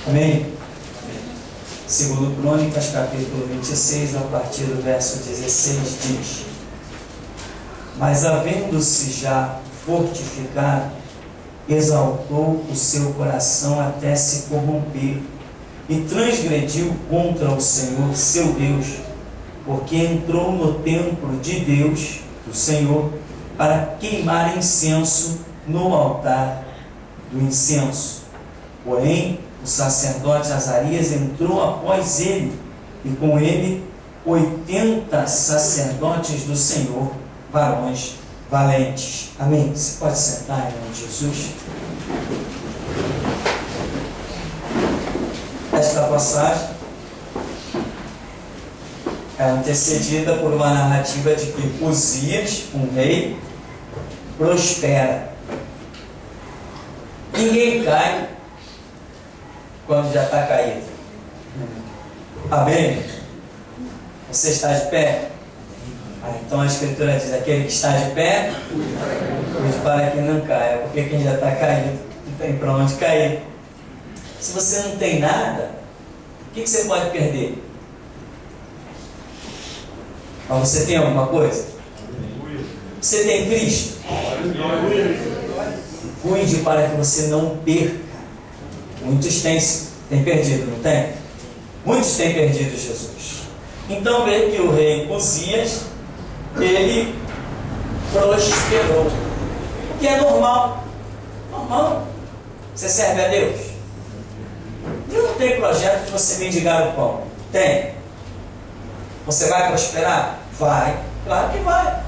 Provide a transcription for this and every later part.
Amém? Segundo Crônicas, capítulo 26, a partir do verso 16, diz: Mas havendo-se já fortificado, exaltou o seu coração até se corromper, e transgrediu contra o Senhor, seu Deus, porque entrou no templo de Deus, do Senhor, para queimar incenso no altar do incenso. Porém, o sacerdote Azarias entrou após ele, e com ele 80 sacerdotes do Senhor, varões valentes. Amém? Você pode sentar em nome de Jesus? Esta passagem é antecedida por uma narrativa de que Uzias, um rei, prospera. Ninguém cai quando já está caído. Amém? Você está de pé? Então a Escritura diz: aquele que está de pé, cuide para que não caia, porque quem já está caído não tem para onde cair. Se você não tem nada, o que você pode perder? Mas você tem alguma coisa? Você tem Cristo? Cuide para que você não perca. Muitos têm perdido, não tem? Muitos têm perdido Jesus. Então veio que o rei Uzias, ele prosperou. O que é normal. Normal. Você serve a Deus. Deus não tem projeto de você mendigar o pão. Tem. Você vai prosperar? Vai. Claro que vai.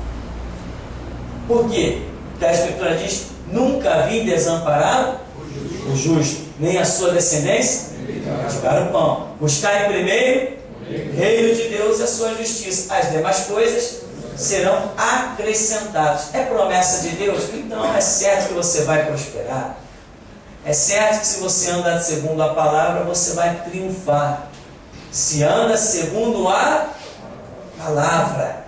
Por quê? Porque a Escritura diz: nunca vi desamparado o justo, nem a sua descendência mendigar o pão. Buscar em primeiro o reino de Deus e a sua justiça. As demais coisas serão acrescentadas. É promessa de Deus? Então é certo que você vai prosperar. É certo que se você anda segundo a palavra, você vai triunfar. Se anda segundo a palavra.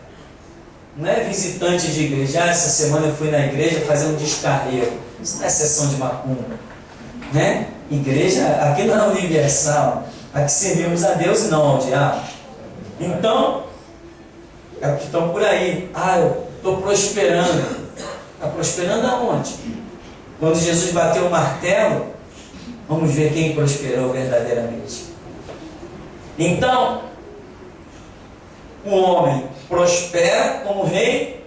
Não é visitante de igreja. Essa semana eu fui na igreja fazer um descarrego. Isso não é sessão de macumba, né? Igreja, aqui não é universal. Aqui servimos a Deus e não ao diabo. Então, é o que estão por aí. Eu estou prosperando. Está prosperando aonde? Quando Jesus bateu o martelo, vamos ver quem prosperou verdadeiramente. Então, o homem prospera como rei.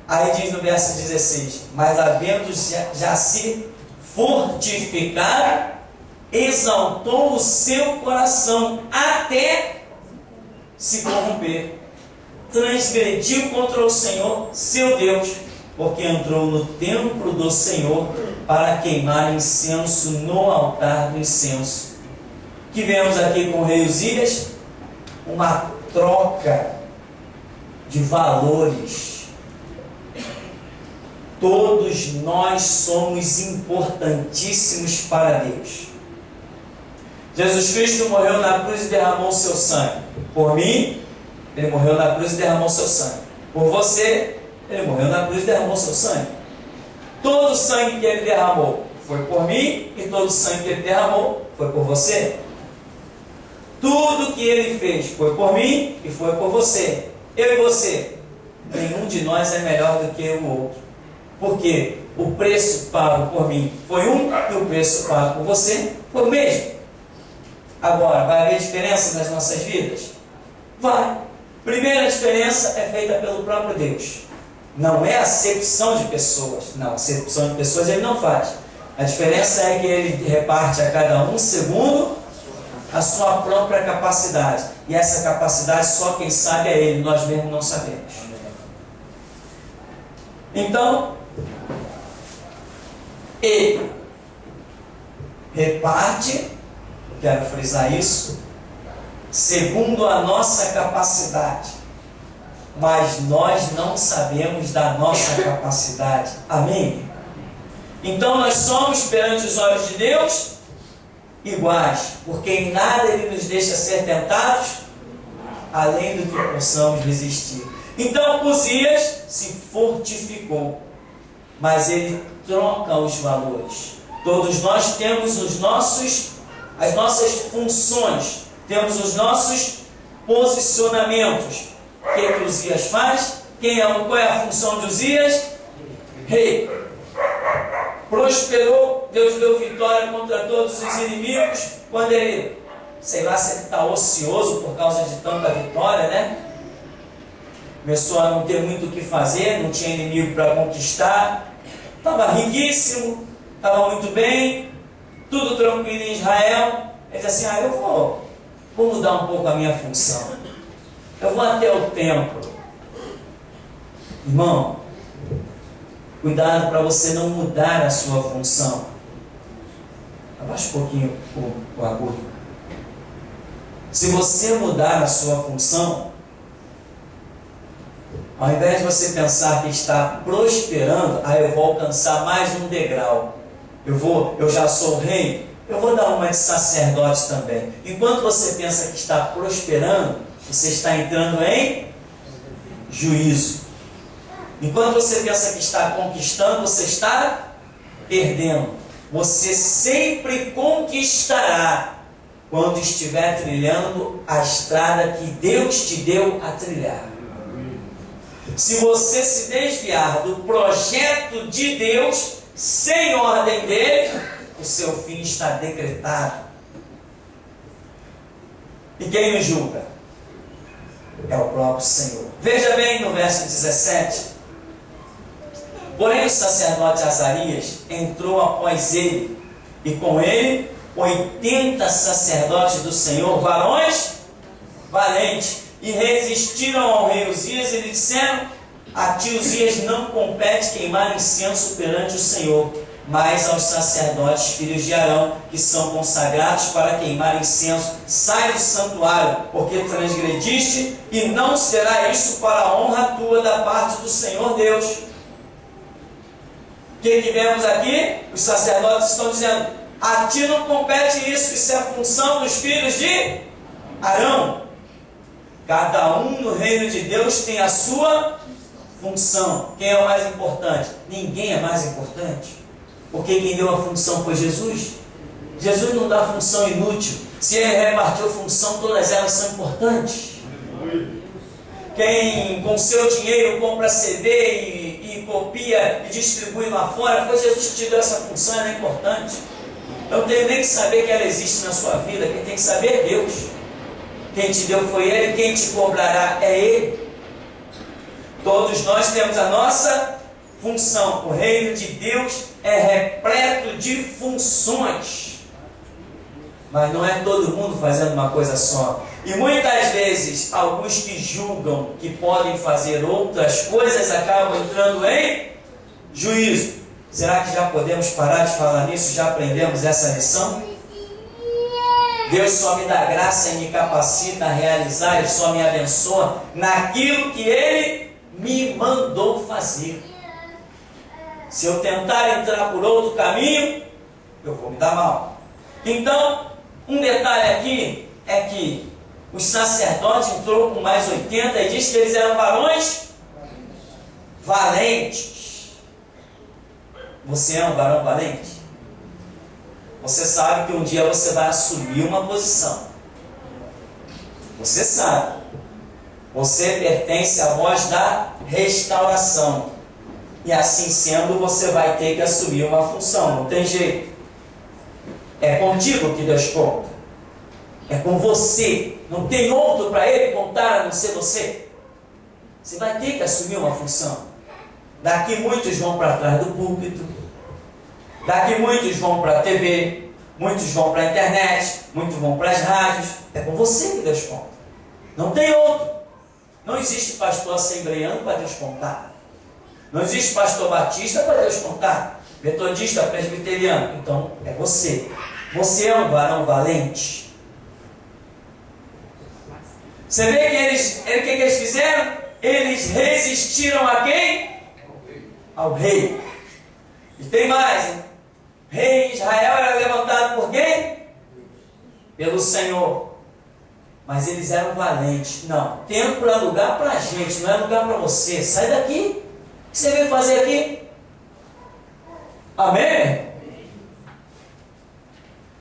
Aí diz no verso 16: mas havendo já se fortificado, exaltou o seu coração até se corromper, transgrediu contra o Senhor, seu Deus, porque entrou no templo do Senhor para queimar incenso no altar do incenso. Que vemos aqui com o rei Uzias? Uma troca de valores. Todos nós somos importantíssimos para Deus. Jesus Cristo morreu na cruz e derramou o seu sangue. Por mim, Ele morreu na cruz e derramou o seu sangue. Por você, Ele morreu na cruz e derramou o seu sangue. Todo o sangue que Ele derramou foi por mim, e todo o sangue que Ele derramou foi por você. Tudo que Ele fez foi por mim e foi por você. Eu e você, nenhum de nós é melhor do que o outro. Porque o preço pago por mim foi um, e o preço pago por você foi o mesmo. Agora, vai haver diferença nas nossas vidas? Vai. Primeira diferença é feita pelo próprio Deus. Não é acepção de pessoas. Não, acepção de pessoas Ele não faz. A diferença é que Ele reparte a cada um segundo a sua própria capacidade. E essa capacidade só quem sabe é Ele. Nós mesmos não sabemos. Então, Ele reparte, quero frisar isso, segundo a nossa capacidade, mas nós não sabemos da nossa capacidade. Amém? Então nós somos perante os olhos de Deus iguais, porque em nada Ele nos deixa ser tentados além do que possamos resistir. Então Uzias se fortificou, mas ele troca os valores. Todos nós temos os nossos as nossas funções, temos os nossos posicionamentos. O que Uzias faz? Qual é a função de Uzias? Rei. Prosperou, Deus deu vitória contra todos os inimigos. Quando ele, sei lá se ele está ocioso por causa de tanta vitória, né? Começou a não ter muito o que fazer, não tinha inimigo para conquistar, estava riquíssimo, estava muito bem, tudo tranquilo em Israel. Ele disse assim: eu vou mudar um pouco a minha função, eu vou até o templo. Irmão, cuidado para você não mudar a sua função. Abaixa um pouquinho o agudo. Se você mudar a sua função, ao invés de você pensar que está prosperando, eu vou alcançar mais um degrau, eu já sou rei, eu vou dar uma de sacerdote também. Enquanto você pensa que está prosperando, você está entrando em juízo. Enquanto você pensa que está conquistando, você está perdendo. Você sempre conquistará quando estiver trilhando a estrada que Deus te deu a trilhar. Se você se desviar do projeto de Deus, sem ordem dele, o seu fim está decretado. E quem nos julga? É o próprio Senhor. Veja bem no verso 17. Porém o sacerdote Azarias entrou após ele, e com ele 80 sacerdotes do Senhor, varões valentes, e resistiram ao rei Uzias e lhe disseram: a ti, Uzias, não compete queimar incenso perante o Senhor, mas aos sacerdotes, filhos de Arão, que são consagrados para queimar incenso. Sai do santuário, porque transgrediste, e não será isso para a honra tua da parte do Senhor Deus. O que vemos aqui? Os sacerdotes estão dizendo: a ti não compete isso é a função dos filhos de Arão. Cada um no reino de Deus tem a sua função. Quem é o mais importante? Ninguém é mais importante, porque quem deu a função foi Jesus. Jesus não dá função inútil. Se ele repartiu função, todas elas são importantes. Quem com seu dinheiro compra CD e copia e distribui lá fora, foi Jesus que te deu essa função, ela é importante. Eu não tenho nem que saber que ela existe na sua vida, quem tem que saber é Deus. Quem te deu foi Ele, quem te cobrará é Ele. Todos nós temos a nossa função. O reino de Deus é repleto de funções, mas não é todo mundo fazendo uma coisa só. E muitas vezes, alguns que julgam que podem fazer outras coisas acabam entrando em juízo. Será que já podemos parar de falar nisso? Já aprendemos essa lição? Deus só me dá graça e me capacita a realizar, Ele só me abençoa naquilo que Ele me mandou fazer. Se eu tentar entrar por outro caminho, eu vou me dar mal. Então, um detalhe aqui é que os sacerdotes entrou com mais 80 e diz que eles eram varões valentes. Você é um varão valente? Você sabe que um dia você vai assumir uma posição. Você sabe. Você pertence à voz da restauração. E assim sendo, você vai ter que assumir uma função. Não tem jeito. É contigo que Deus conta. É com você. Não tem outro para Ele contar a não ser você. Você vai ter que assumir uma função. Daqui muitos vão para trás do púlpito. Daqui muitos vão para a TV. Muitos vão para a internet. Muitos vão para as rádios. É com você que Deus conta. Não tem outro. Não existe pastor assembleano para Deus contar. Não existe pastor batista para Deus contar. Metodista, presbiteriano. Então, é você. Você é um varão valente. Você vê que que eles fizeram? Eles resistiram a quem? Ao rei. E tem mais, hein? Rei de Israel era levantado por quem? Pelo Senhor. Mas eles eram valentes. Não, templo é lugar para a gente, não é lugar para você. Sai daqui. O que você veio fazer aqui? Amém?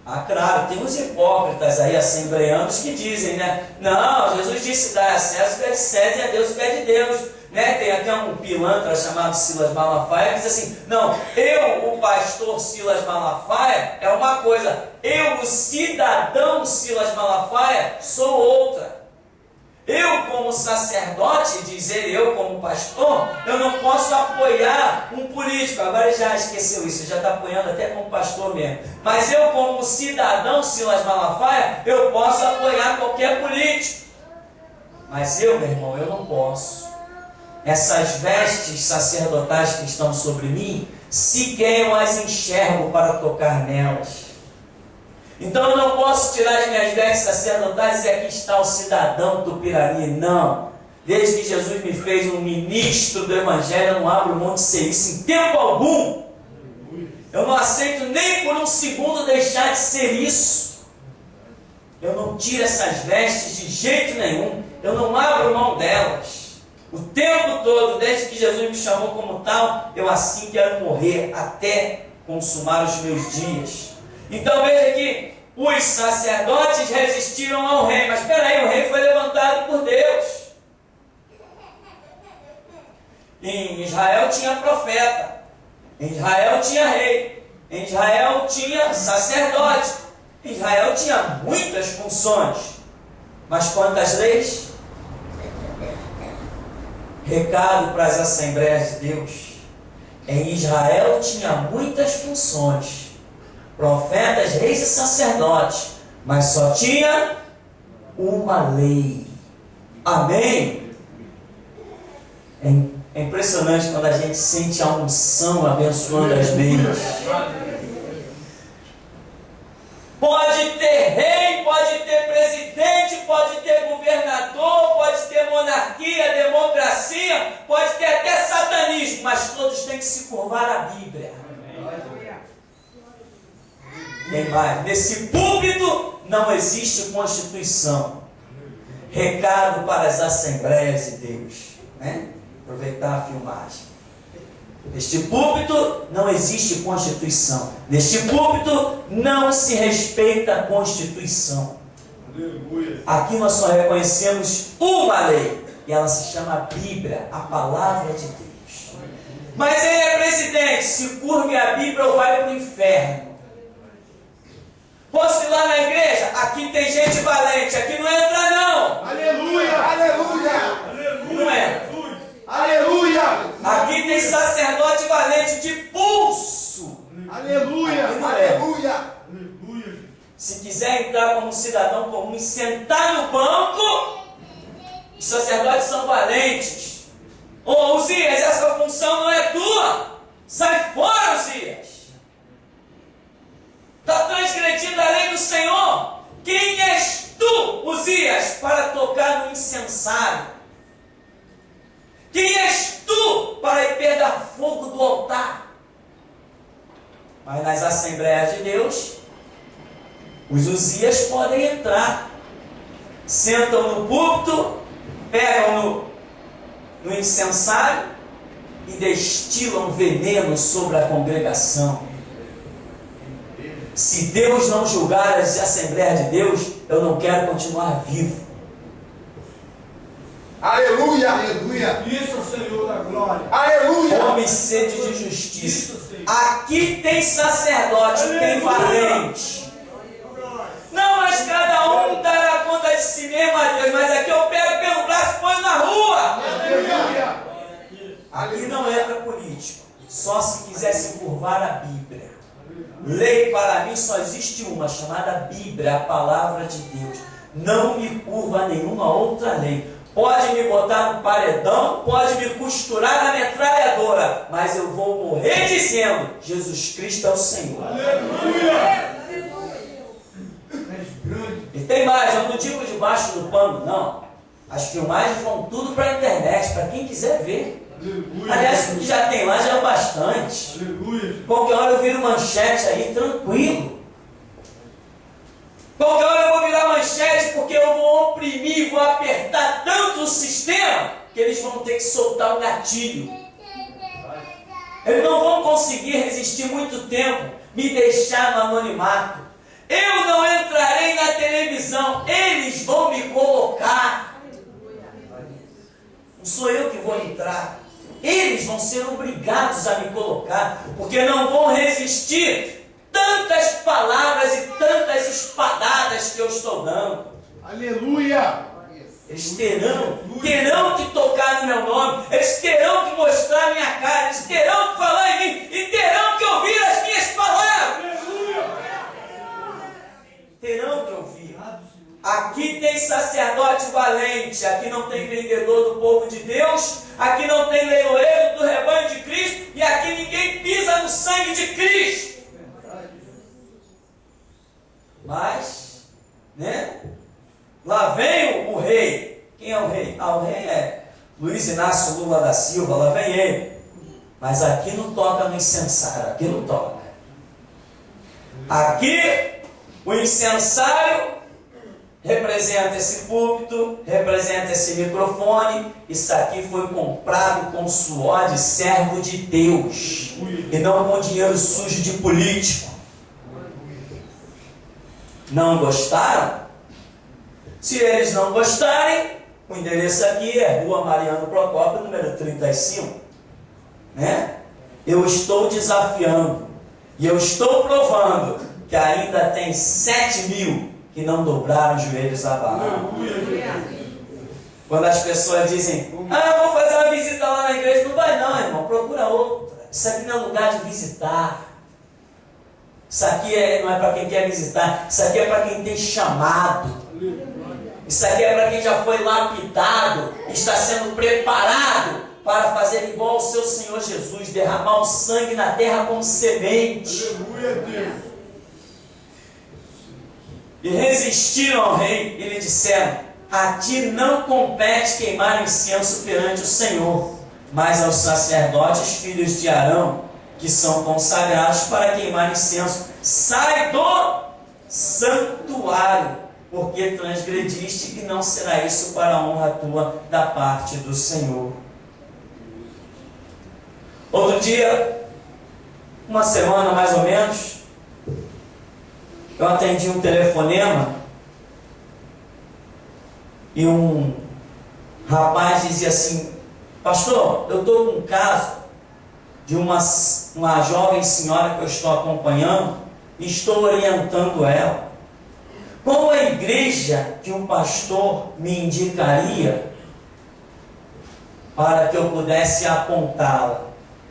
Ah, claro, tem uns hipócritas aí, assembleanos, que dizem, né? Não, Jesus disse dar a César o que é de César e a Deus o que é de Deus. Né? Tem até um pilantra chamado Silas Malafaia que diz assim: não, eu, o pastor Silas Malafaia, é uma coisa, eu, o cidadão Silas Malafaia, sou outra. Eu, como sacerdote, dizer eu, como pastor, eu não posso apoiar um político. Agora ele já esqueceu isso, já está apoiando até como pastor mesmo. Mas eu, como cidadão Silas Malafaia, eu posso apoiar qualquer político. Mas eu, meu irmão, eu não posso. Essas vestes sacerdotais que estão sobre mim, sequer eu as enxergo para tocar nelas. Então eu não posso tirar as minhas vestes sacerdotais e dizer: aqui está o cidadão Tupirani. Não. Desde que Jesus me fez um ministro do Evangelho, eu não abro mão de ser isso em tempo algum. Eu não aceito nem por um segundo deixar de ser isso. Eu não tiro essas vestes de jeito nenhum. Eu não abro mão delas. O tempo todo, desde que Jesus me chamou como tal, eu assim quero morrer até consumar os meus dias. Então veja que os sacerdotes resistiram ao rei. Mas espera aí, o rei foi levantado por Deus. Em Israel tinha profeta. Em Israel tinha rei. Em Israel tinha sacerdote. Em Israel tinha muitas funções. Mas quantas leis? Recado para as Assembleias de Deus. Em Israel tinha muitas funções. Profetas, reis e sacerdotes, mas só tinha uma lei. Amém? É impressionante quando a gente sente a unção abençoando as meias. Pode ter rei, pode ter presidente, pode ter governador, pode ter monarquia, democracia, pode ter até satanismo, mas todos têm que se curvar à Bíblia. Tem mais. Nesse púlpito não existe constituição. Recado para as Assembleias de Deus. Né? Aproveitar a filmagem. Neste púlpito não existe constituição. Neste púlpito não se respeita a Constituição. Aleluia. Aqui nós só reconhecemos uma lei. E ela se chama Bíblia, a palavra de Deus. Mas ele é presidente. Se curve a Bíblia ou vai para o inferno. Posso ir lá na igreja? Aqui tem gente valente, aqui não entra não. Aleluia, aleluia, não é. Aleluia. Aqui tem sacerdote valente de pulso. Aleluia, aqui não aleluia. É. Se quiser entrar como cidadão comum e sentar no banco, os sacerdotes são valentes. Ô Uzias, essa função não é tua. Sai fora, Uzias. Está transgredindo a lei do Senhor. Quem és tu, Uzias, para tocar no incensário? Quem és tu para ir pegar fogo do altar? Mas nas Assembleias de Deus, os Uzias podem entrar. Sentam no púlpito, pegam no incensário e destilam veneno sobre a congregação. Se Deus não julgar as Assembleias de Deus, eu não quero continuar vivo. Aleluia, aleluia. Isso, Senhor da glória. Aleluia. Fome e sede de justiça. Aqui tem sacerdote, tem valente. Não, mas cada um dará conta de si mesmo a Deus. Mas aqui eu pego pelo braço e ponho na rua. Aleluia. Aqui não entra político. Só se quiser se curvar a Bíblia. Lei para mim só existe uma, chamada Bíblia, a palavra de Deus. Não me curva a nenhuma outra lei. Pode me botar no paredão, pode me costurar na metralhadora, mas eu vou morrer dizendo: Jesus Cristo é o Senhor. Aleluia! E tem mais, eu não digo debaixo do pano, não. As filmagens vão tudo para a internet, para quem quiser ver. Aleluia. Aliás, o que já tem lá já é o bastante. Aleluia. Qualquer hora eu viro manchete aí, tranquilo. Qualquer hora eu vou virar manchete, porque eu vou oprimir, vou apertar tanto o sistema, que eles vão ter que soltar o gatilho. Eles não vão conseguir resistir muito tempo, me deixar no anonimato. Eu não entrarei na televisão, eles vão me colocar. Não sou eu que vou entrar. Eles vão ser obrigados a me colocar, porque não vão resistir tantas palavras e tantas espadadas que eu estou dando. Aleluia. Eles terão que tocar no meu nome, eles terão que mostrar a minha cara, eles terão que falar em mim e terão que ouvir as minhas palavras. Terão que ouvir. Aqui tem sacerdote valente, aqui não tem vendedor do povo de Deus, aqui não tem leiloeiro do rebanho de Cristo e aqui ninguém pisa no sangue de Cristo. Mas, lá vem o rei. Quem é o rei? O rei é Luiz Inácio Lula da Silva, lá vem ele. Mas aqui não toca no incensário, aqui não toca. Aqui o incensário representa esse púlpito, representa esse microfone. Isso aqui foi comprado com suor de servo de Deus e não com dinheiro sujo de político. Não gostaram? Se eles não gostarem, o endereço aqui é Rua Mariano Procópio, número 35. Eu estou desafiando e eu estou provando que ainda tem 7.000 que não dobraram os joelhos a Baal. Quando as pessoas dizem, eu vou fazer uma visita lá na igreja, não vai não, irmão, procura outra. Isso aqui não é lugar de visitar. Isso aqui não é para quem quer visitar, isso aqui é para quem tem chamado. Isso aqui é para quem já foi lapidado, está sendo preparado para fazer igual ao seu Senhor Jesus, derramar o sangue na terra como semente. E resistiram ao rei e lhe disseram: a ti não compete queimar incenso perante o Senhor, mas aos sacerdotes filhos de Arão, que são consagrados para queimar incenso. Sai do santuário, porque transgrediste, que não será isso para a honra tua da parte do Senhor. Outro dia, uma semana mais ou menos, eu atendi um telefonema e um rapaz dizia assim: pastor, eu estou com um caso de uma jovem senhora que eu estou acompanhando e estou orientando ela. Qual a igreja que um pastor me indicaria para que eu pudesse apontá-la?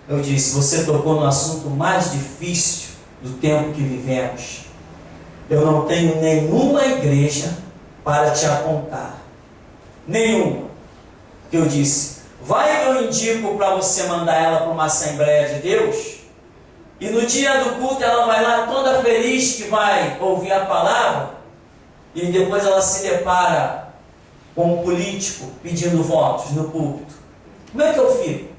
Eu disse: você tocou no assunto mais difícil do tempo que vivemos. Eu não tenho nenhuma igreja para te apontar. Nenhuma. Que eu disse: vai que eu indico para você mandar ela para uma Assembleia de Deus, e no dia do culto ela vai lá toda feliz que vai ouvir a palavra, e depois ela se depara com um político pedindo votos no púlpito. Como é que eu fico?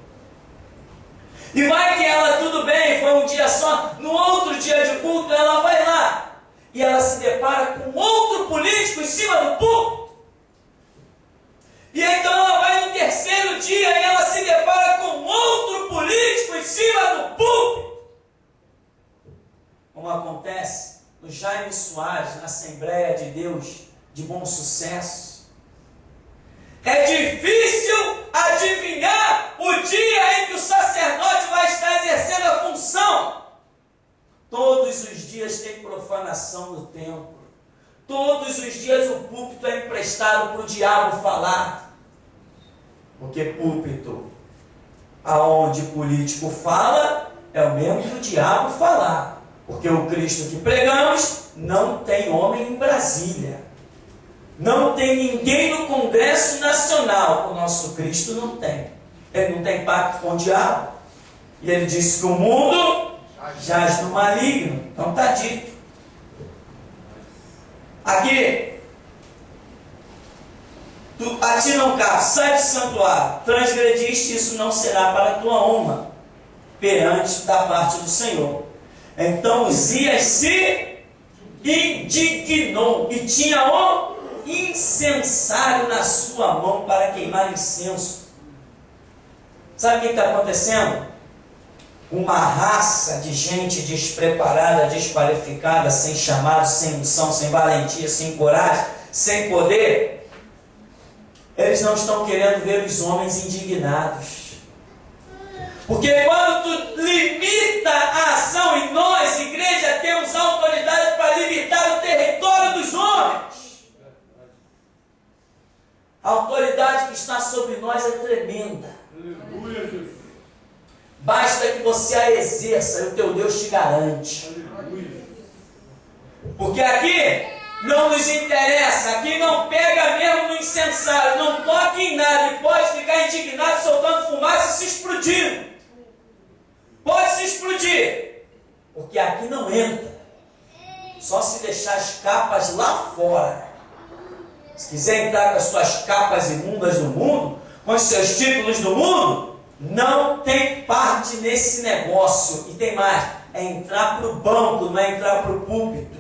E vai que ela, tudo bem, foi um dia só, no outro dia de culto ela vai lá e ela se depara com outro político em cima do púlpito. E então ela vai no terceiro dia e ela se depara com outro político em cima do púlpito. Como acontece no Jaime Soares, na Assembleia de Deus de Bom Sucesso. É difícil adivinhar o dia em que o sacerdote vai estar exercendo a função. Todos os dias tem profanação no templo. Todos os dias o púlpito é emprestado para o diabo falar. Porque púlpito, aonde político fala, é o mesmo que o diabo falar. Porque o Cristo que pregamos não tem homem em Brasília. Não tem ninguém no Congresso Nacional. O nosso Cristo não tem. Ele não tem pacto com o diabo. E ele disse que o mundo jaz no maligno. Então está dito. Aqui, a ti não cabe, sai do santuário, transgrediste, isso não será para a tua honra perante da parte do Senhor. Então Uzias se indignou e tinha o incensário na sua mão para queimar incenso. Sabe o que está acontecendo? uma raça de gente despreparada, desqualificada, sem chamado, sem unção, sem valentia, sem coragem, sem poder. Eles não estão querendo ver os homens indignados. Porque quando tu limita a ação, e nós, igreja, temos autoridade para limitar o território dos homens. A autoridade que está sobre nós é tremenda. Aleluia, Jesus. Basta que você a exerça e o teu Deus te garante. Aleluia. Porque aqui não nos interessa, aqui não pega mesmo no incensário, não toque em nada e pode ficar indignado soltando fumaça e se explodindo. Pode se explodir, porque aqui não entra. Só se deixar as capas lá fora. Se quiser entrar com as suas capas imundas do mundo, com os seus títulos do mundo, não tem parte nesse negócio. E tem mais, é entrar para o banco, não é entrar para o púlpito.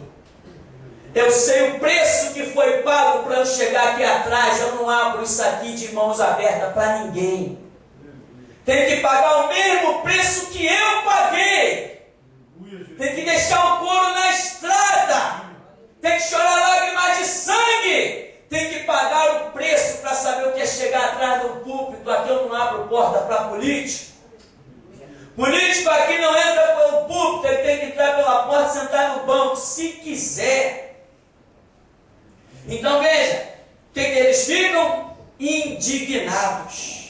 Eu sei o preço que foi pago para eu chegar aqui atrás. Eu não abro isso aqui de mãos abertas para ninguém. Tem que pagar o mesmo preço que eu paguei. Tem que deixar o couro na estrada. Tem que chorar lágrimas de sangue. Tem que pagar o preço para saber o que é chegar atrás do púlpito. Aqui eu não abro porta para político. Político aqui não entra pelo púlpito. Ele tem que entrar pela porta e sentar no banco, se quiser. Então veja, o que eles ficam? Indignados.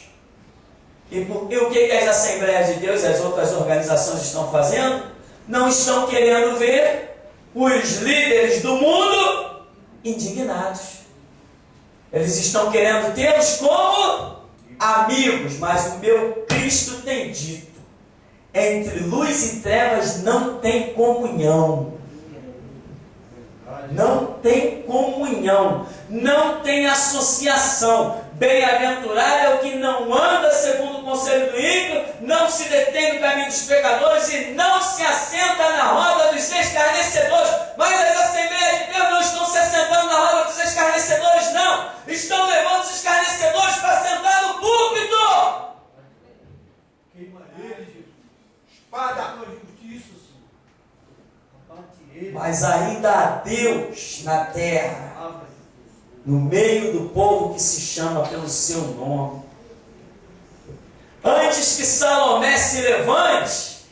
E o que as Assembleias de Deus e as outras organizações estão fazendo? Não estão querendo ver os líderes do mundo indignados. Eles estão querendo tê-los como amigos, mas o meu Cristo tem dito: entre luz e trevas não tem comunhão. Não tem comunhão, não tem associação. Bem-aventurado é o que não anda segundo o conselho do ímpio, não se detém no caminho dos pecadores e não se assenta na roda dos escarnecedores. Mas as Assembleias de Deus não estão se assentando na roda dos escarnecedores, não. Estão levando os escarnecedores para sentar no púlpito. Queima eles, Jesus. Espada. Tua justiça, Senhor. Abate eles. Mas ainda há Deus na terra, no meio do povo que se chama pelo seu nome. Antes que Salomé se levante,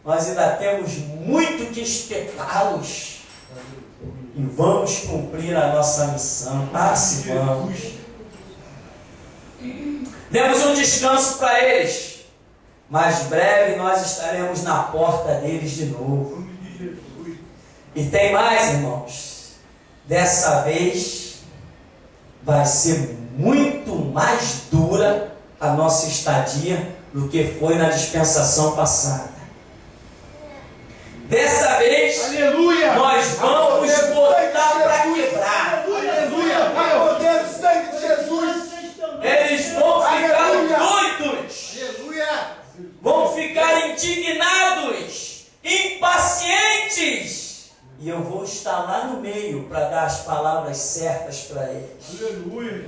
nós ainda temos muito que espetá-los e vamos cumprir a nossa missão. Ah, se vamos. Demos um descanso para eles, mas breve nós estaremos na porta deles de novo. E tem mais, irmãos. Dessa vez vai ser muito mais dura a nossa estadia do que foi na dispensação passada. Dessa vez, Aleluia. nós vamos botar para quebrar. Aleluia. Vai poder do sangue de Jesus. Eles vão ficar Aleluia. doidos, Aleluia. vão ficar indignados, impacientes. E eu vou estar lá no meio para dar as palavras certas para eles. Aleluia.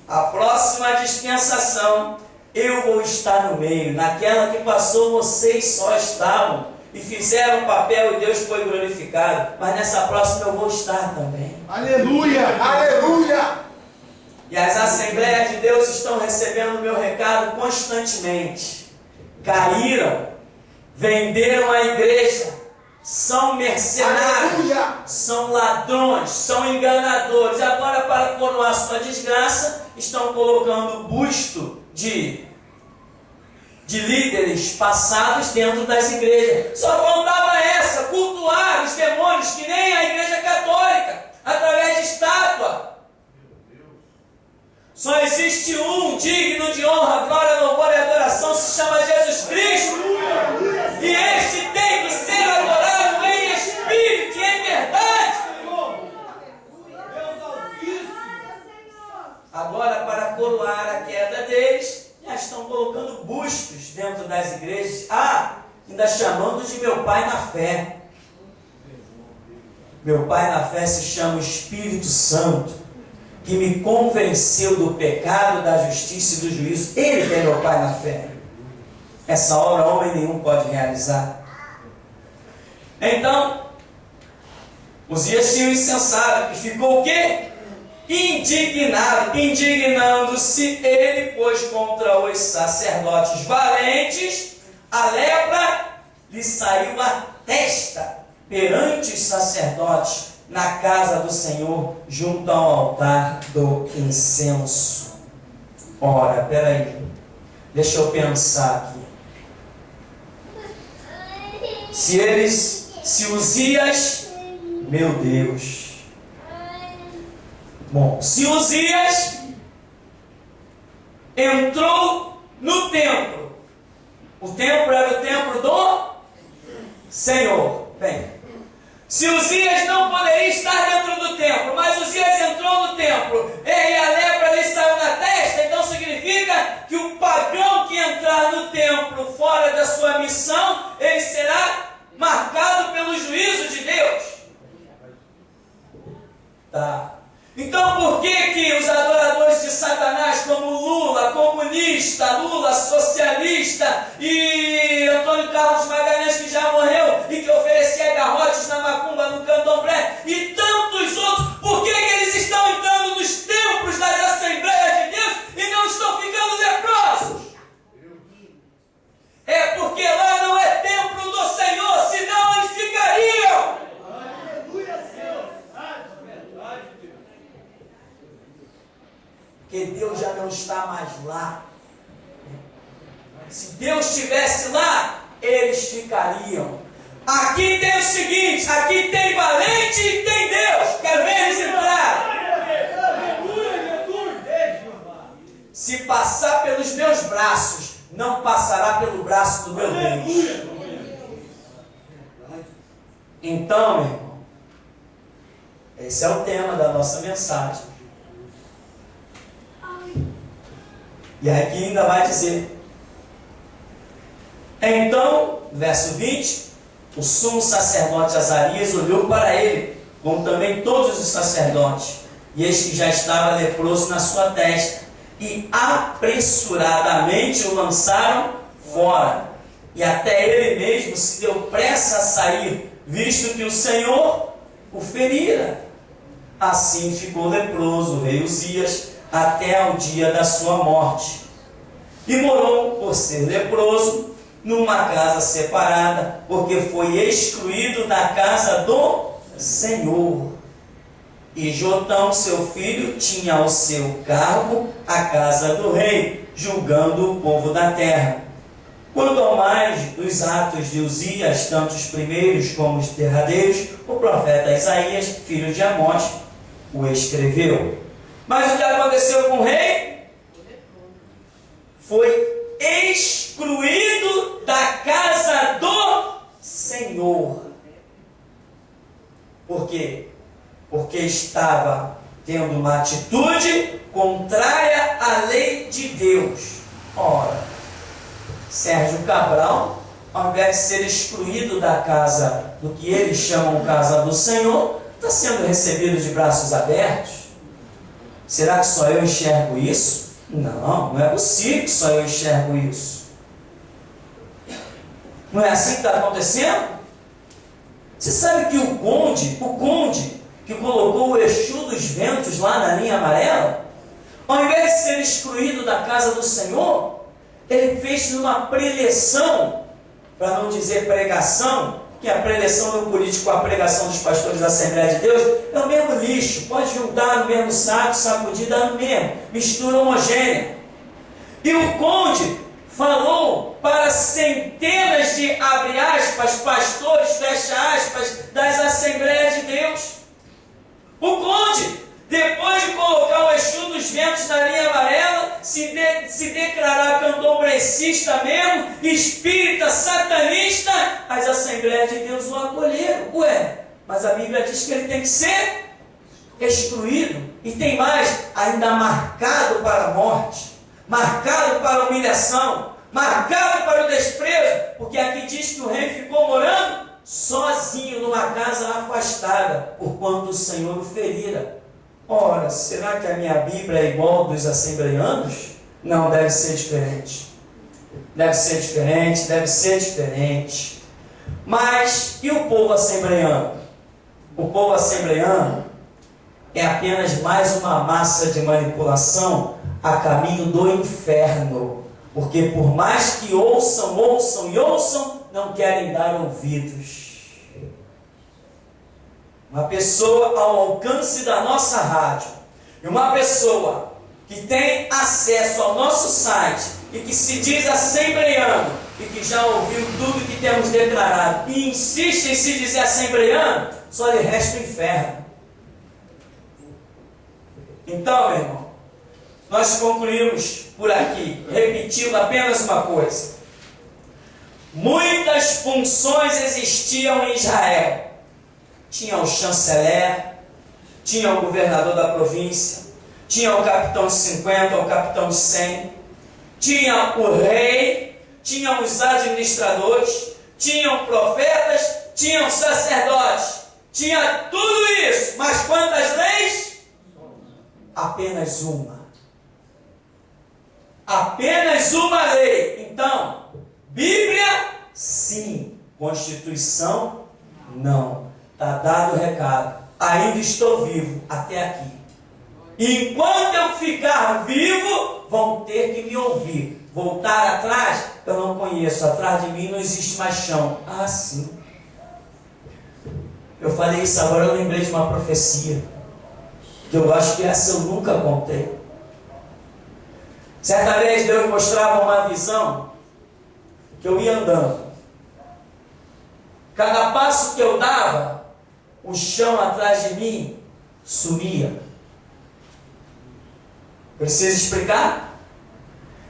A próxima dispensação, eu vou estar no meio. Naquela que passou, vocês só estavam e fizeram o papel e Deus foi glorificado. Mas nessa próxima eu vou estar também. Aleluia. Aleluia. E as Assembleias de Deus estão recebendo o meu recado constantemente. Caíram, venderam a igreja. São mercenários, Aleluia. são ladrões, são enganadores. Agora, para coroar sua desgraça, estão colocando busto de líderes passados dentro das igrejas. Só faltava essa, cultuar os demônios, que nem a Igreja Católica, através de estátua. Só existe um digno de honra, glória, louvor e adoração, se chama Jesus Cristo. E este tem que ser adorado em espírito e em verdade. Deus Altíssimo. Agora, para coroar a queda deles, já estão colocando bustos dentro das igrejas. Ainda chamando de meu pai na fé. Meu pai na fé se chama Espírito Santo, que me convenceu do pecado, da justiça e do juízo. Ele é meu pai na fé. Essa obra homem nenhum pode realizar. Então, Uzias tinha um insensato que ficou o quê? Indignado, indignando-se ele, pois contra os sacerdotes valentes, a lepra lhe saiu a testa perante os sacerdotes na casa do Senhor, junto ao altar do incenso. Ora, peraí, deixa eu pensar aqui. Se Uzias, meu Deus. Bom, se Uzias entrou no templo, o templo era o templo do Senhor. Bem, se Uzias não poderia estar dentro do templo, mas Uzias entrou no templo e a lepra lhe saiu na testa, então significa que o pagão que entrar no templo fora da sua missão, ele será marcado pelo juízo de Deus. Tá. Então por que os adoradores de Satanás, como Lula, comunista, Lula, socialista, e Antônio Carlos Magalhães, que já morreu e que oferecia garrotes na macumba, no candomblé, e tantos outros, por que eles estão entrando nos templos das Assembleias de Deus e não estão ficando leprosos? É porque lá não é templo do Senhor, senão eles ficariam. Porque Deus já não está mais lá. Se Deus estivesse lá, eles ficariam. Aqui tem o seguinte, aqui tem valente e tem Deus. Quero ver eles entrar. Se passar pelos meus braços, não passará pelo braço do meu Deus. Então, meu irmão, esse é o tema da nossa mensagem. E aqui ainda vai dizer: então, verso 20, o sumo sacerdote Azarias olhou para ele, como também todos os sacerdotes, e eis que já estava leproso na sua testa, e apressuradamente o lançaram fora, e até ele mesmo se deu pressa a sair, visto que o Senhor o ferira. Assim ficou leproso o rei Uzias até ao dia da sua morte, e morou, por ser leproso, numa casa separada, porque foi excluído da casa do Senhor. E Jotão, seu filho, tinha ao seu cargo a casa do rei, julgando o povo da terra. Quanto ao mais dos atos de Uzias, tanto os primeiros como os derradeiros, o profeta Isaías, filho de Amós, o escreveu. Mas o que aconteceu com o rei? Foi excluído da casa do Senhor. Por quê? Porque estava tendo uma atitude contrária à lei de Deus. Ora, Sérgio Cabral, ao invés de ser excluído da casa do que eles chamam casa do Senhor, está sendo recebido de braços abertos. Será que só eu enxergo isso? Não, não é possível que só eu enxergo isso. Não é assim que está acontecendo? Você sabe que o conde que colocou o Exu dos ventos lá na linha amarela, ao invés de ser excluído da casa do Senhor, ele fez numa preleção, para não dizer pregação, que a preleção do político com a pregação dos pastores da Assembleia de Deus é o mesmo lixo, pode juntar no mesmo saco, sacudir, dá no mesmo, mistura homogênea. E o conde falou para centenas de, abre aspas, pastores, fecha aspas, das Assembleias de Deus. O conde, depois de colocar o Exu dos ventos na linha amarela, se declarar candomblecista mesmo, espírita, satanista, as Assembleias de Deus o acolheram. Ué, mas a Bíblia diz que ele tem que ser excluído. E tem mais, ainda marcado para a morte, marcado para a humilhação, marcado para o desprezo, porque aqui diz que o rei ficou morando sozinho numa casa afastada, porquanto o Senhor o ferira. Ora, será que a minha Bíblia é igual dos assembleianos? Não, deve ser diferente. Deve ser diferente, deve ser diferente. Mas e o povo assembleiano? O povo assembleiano é apenas mais uma massa de manipulação a caminho do inferno. Porque por mais que ouçam, ouçam e ouçam, não querem dar ouvidos. Uma pessoa ao alcance da nossa rádio, e uma pessoa que tem acesso ao nosso site e que se diz assembleiano e que já ouviu tudo que temos declarado e insiste em se dizer assembleiano, só lhe resta o inferno. Então, meu irmão, nós concluímos por aqui, repetindo apenas uma coisa. Muitas funções existiam em Israel. Tinha o chanceler, tinha o governador da província, tinha o capitão de 50, o capitão de 100, tinha o rei, tinha os administradores, tinham profetas, tinham sacerdotes, tinha tudo isso, mas quantas leis? Apenas uma. Apenas uma lei. Então, Bíblia, sim. Constituição, não. Está dado o recado. Ainda estou vivo até aqui. Enquanto eu ficar vivo, vão ter que me ouvir. Voltar atrás, eu não conheço. Atrás de mim não existe mais chão. Ah, sim. Eu falei isso agora, eu lembrei de uma profecia. Que eu acho que essa eu nunca contei. Certa vez Deus mostrava uma visão que eu ia andando. Cada passo que eu dava, o chão atrás de mim sumia. Preciso explicar?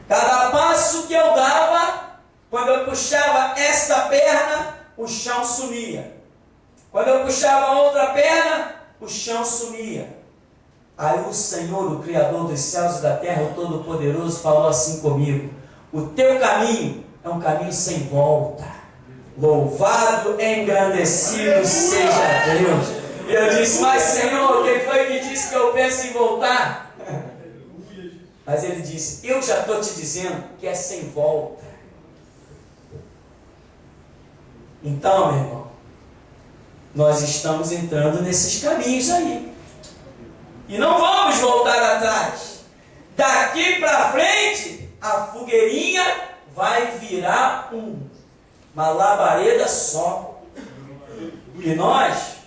Cada passo que eu dava, quando eu puxava esta perna, o chão sumia. Quando eu puxava a outra perna, o chão sumia. Aí o Senhor, o Criador dos céus e da terra, o Todo-Poderoso, falou assim comigo: o teu caminho é um caminho sem volta. Louvado, engrandecido seja Deus. E eu disse: mas Senhor, quem foi que disse que eu penso em voltar? Mas ele disse: eu já estou te dizendo que é sem volta. Então, meu irmão, nós estamos entrando nesses caminhos aí. E não vamos voltar atrás. Daqui para frente, a fogueirinha vai virar uma labareda só. E nós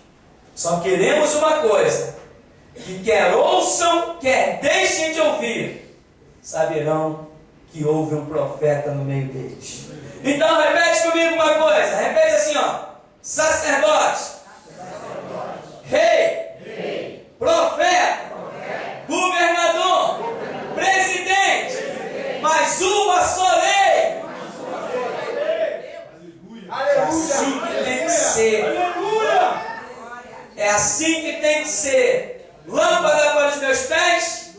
só queremos uma coisa: que quer ouçam, quer deixem de ouvir, saberão que houve um profeta no meio deles. Então repete comigo uma coisa. Repete assim, ó: sacerdote, rei, profeta, governador, presidente, mais uma só lei. É assim que tem que ser. É assim que tem que ser. Lâmpada para os meus pés,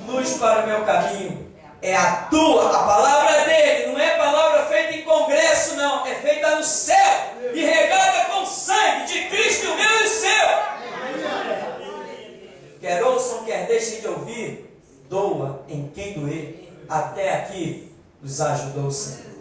luz para o meu caminho. É a palavra dele, não é palavra feita em congresso, não. É feita no céu e regada com sangue de Cristo, o meu e o seu. Quer ouçam, quer deixem de ouvir, doa em quem doer. Até aqui nos ajudou o Senhor.